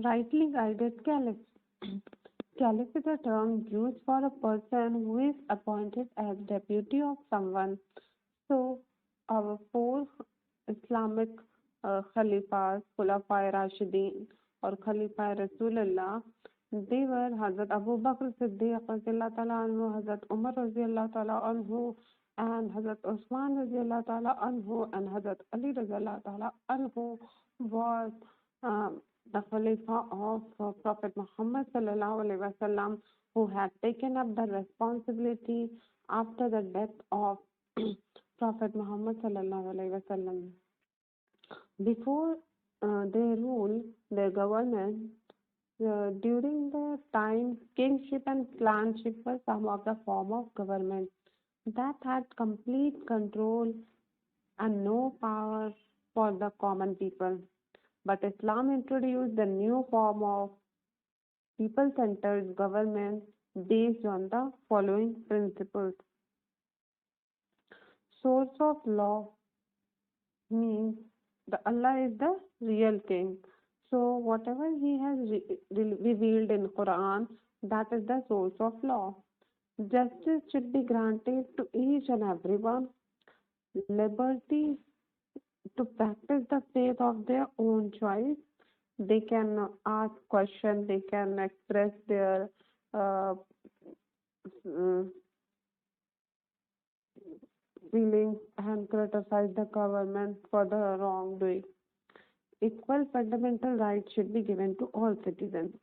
Rightly guided caliph. Caliph is a term used for a person who is appointed as deputy of someone. So, our four Islamic Khalifas, Khulafa Rashidin or Khalifa Rasulullah, they were Hazrat Abu Bakr Siddiq Radhiyallahu Ta'ala anhu, Hazrat Umar Radhiyallahu Ta'ala anhu, and Hazrat Usman Radhiyallahu Ta'ala anhu, and Hazrat Ali Radhiyallahu Ta'ala anhu was the Khalifa of Prophet Muhammad Sallallahu Alaihi Wasallam, who had taken up the responsibility after the death of Prophet Muhammad Sallallahu Alaihi Wasallam. Before they rule their government, during the time, kingship and clanship were some of the form of government that had complete control and no power for the common people. But Islam introduced the new form of people-centered government based on the following principles. Source of law means the Allah is the real king. So whatever he has revealed in Quran, that is the source of law. Justice should be granted to each and everyone. Liberty to practice the faith of their own choice. They can ask questions, they can express their uh, feelings and criticize the government for the wrongdoing. Equal fundamental rights should be given to all citizens.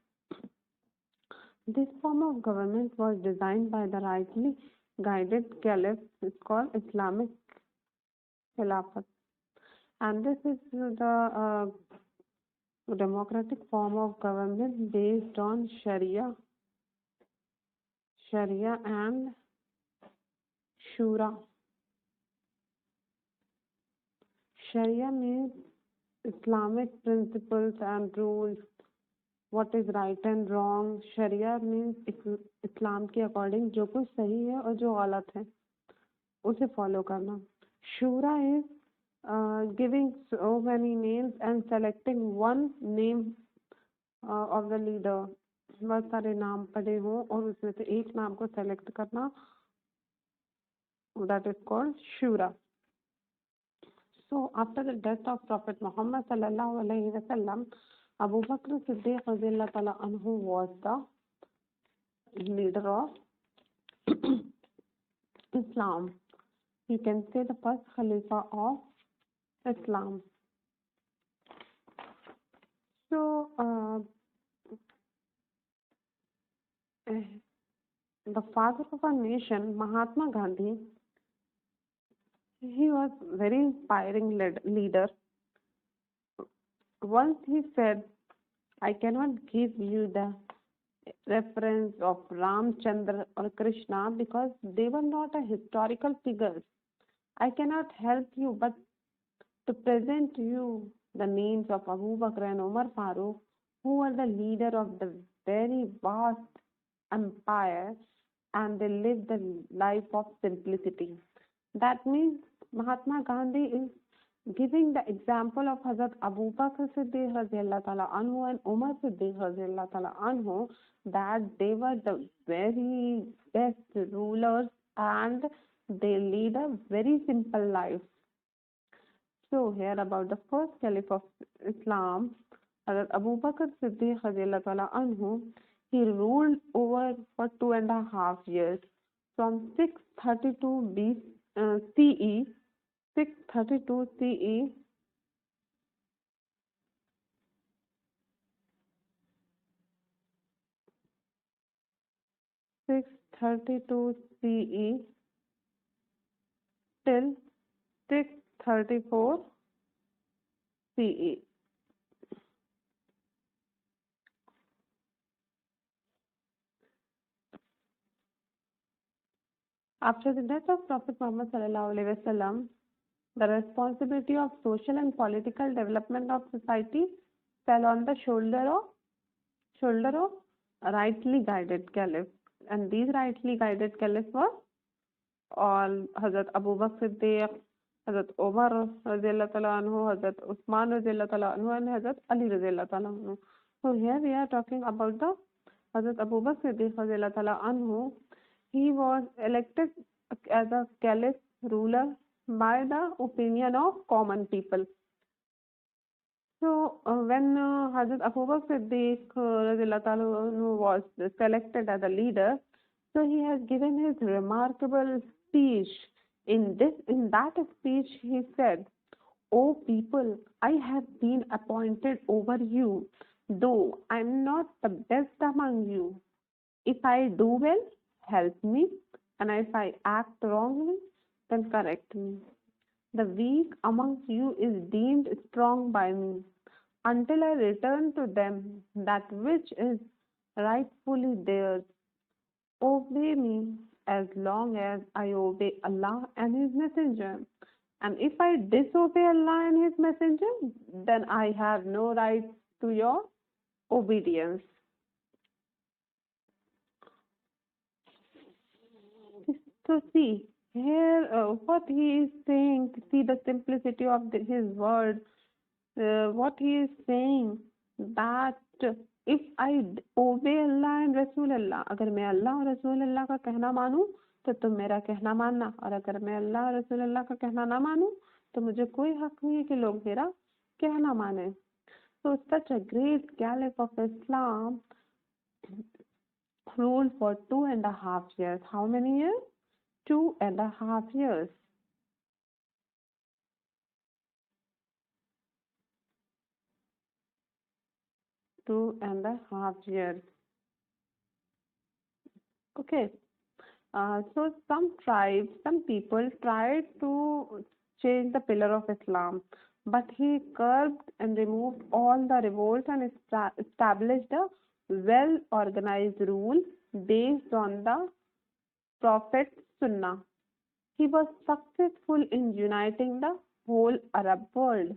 This form of government was designed by the rightly guided caliph. It's called Islamic Khilafat. And this is the democratic form of government based on Sharia and Shura. Sharia means Islamic principles and rules, what is right and wrong. Sharia means इस्लाम के according जो कुछ सही है और जो गलत है उसे फॉलो करना. Shura is giving so many names and selecting one name of the leader. बहुत सारे नाम पड़े हों और उसमें से एक नाम को सेलेक्ट करना, that is called Shura. So after the death of Prophet Muhammad Sallallahu Alaihi Wasallam, Abu Bakr Siddiq Radhiyallahu Ta'ala anhu was the leader of Islam. You can say the first Khalifa of Islam. So the father of our nation, Mahatma Gandhi, he was very inspiring leader. Once he said, I cannot give you the reference of Ramchandra or Krishna because they were not a historical figures. I cannot help you but to present you the names of Abu Bakr and Umar Farooq, who were the leader of the very vast empire, and they lived the life of simplicity. That means Mahatma Gandhi is giving the example of Hazrat Abu Bakr Siddiq Radhiyallahu Ta'ala anhu and Umar Siddiq Radhiyallahu Ta'ala anhu, that they were the very best rulers and they lead a very simple life. So here about the first caliph of Islam, Hazrat Abu Bakr Siddiq Radhiyallahu Ta'ala anhu, he ruled over for 2.5 years from 632 CE 632 CE till 634 CE. After the death of Prophet Muhammad Sallallahu Alaihi Wasallam, the responsibility of social and political development of society fell on the shoulder of rightly guided caliph. And these rightly guided caliphs were all Hazrat Abu Bakr Siddiq, Hazrat Umar Radhiyallahu Ta'ala anhu, Hazrat Usman Radhiyallahu Ta'ala anhu, and Hazrat Ali Radhiyallahu Ta'ala anhu. So here we are talking about the Hazrat Abu Bakr Siddiq radhiyallahu ta'ala anhu. He was elected as a caliph ruler by the opinion of common people. So when Hazrat Abu Bakr Siddiq radhiyallahu ta'ala anhu was selected as a leader, so he has given his remarkable speech. In that speech, he said, "O people, I have been appointed over you, though I am not the best among you. If I do well, help me, and if I act wrongly, then correct me. The weak amongst you is deemed strong by me, until I return to them that which is rightfully theirs. Obey me as long as I obey Allah and His Messenger. And if I disobey Allah and His Messenger, then I have no right to your obedience." So see here what he is saying. See the simplicity of his word. What he is saying that if I obey Allah and Rasul Allah, अगर मैं अल्लाह और रसूल अल्लाह का कहना मानूं तो तुम मेरा कहना मानना, और अगर मैं अल्लाह और रसूल अल्लाह का कहना ना मानूं तो मुझे कोई हक नहीं है कि लोग मेरा कहना माने. So such a great caliph of Islam ruled for 2.5 years. How many years? 2.5 years. 2.5 years. Okay. So some people tried to change the pillar of Islam, but he curbed and removed all the revolt and established a well-organized rule based on the Prophet's Sunnah. He was successful in uniting the whole Arab world.